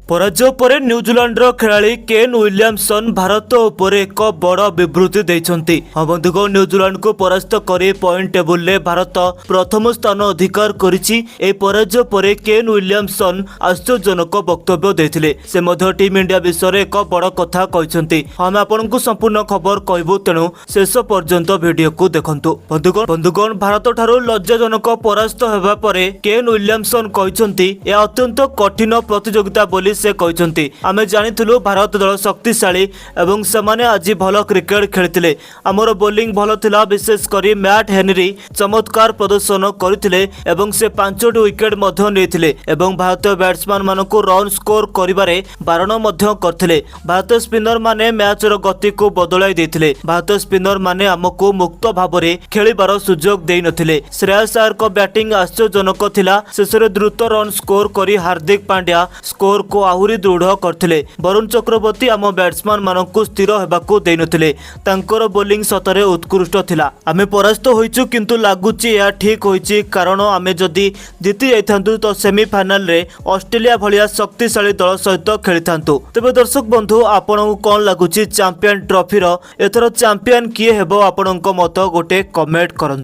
पराजय पर न्यूजीलैंडर खेलाड़ी केन विलियमसन भारत उपर एक बड़ विवृत्ति देइछन्ति। बंधुगण न्यूजीलैंड को परास्त कर पॉइंट टेबुल में भारत प्रथम स्थान अधिकार करिछि। ए पराजय पर केन विलियमसन आश्चर्यजनक वक्तव्य देथिले। से मध्य टीम इंडिया विषय एक बड़ कथा कहिसन्ति। हम आपनकु संपूर्ण खबर कहबो, तेणु शेष पर्यंत वीडियो को देखंतु। बंधुगण भारत ठारू लज्जाजनक परास्त हेबा परे केन विलियमसन कहिसन्ति ए अत्यंत कठिन प्रतियोगिता बोली से कहते। आमे जानिथिलु भारत दल शक्तिशाली एवं सेमाने आज भल क्रिकेट खेलिथिले। आमर बोलिंग भल थिला, विशेष करी मैट हेनरी चमत्कार प्रदर्शन करथिले एवं से 5टी विकेट मध्य नेथिले एवं भारतीय बैट्समैन मानकु रन स्कोर करिबारे बारण मध्य करथिले। भारतीय स्पिनर माने मैच रो गति को बदलाई देथिले। भारतीय स्पिनर माने हमकु मुक्त भाबरे खेलिबार सुजोग देइ नथिले। श्रेयस अय्यर को बैटिंग आश्चर्यजनक थिला। शेषरे द्रुत रन स्कोर करी हार्दिक पांड्या स्कोर को आहुरी दृढ़ करथिले। वरुण चक्रवर्ती आम बैट्समैन मानकु स्थिर हेबाकु देइ नथिले। तांकर बोलिंग सतरे उत्कृष्ट थिला। आमे परास्त होइछु, किंतु लागुची या ठीक होइछि, कारण आमे जदि जीति जाइथांतु तो सेमीफाइनल रे ऑस्ट्रेलिया भलिया शक्तिशाली दल सहित खेलिथांतु। तबे दर्शक बंधु, आपनकु कोन लागुची चैंपियन ट्रॉफी रो एथर चैंपियन किए हेबो? आपनक मत गोटे कमेंट करन।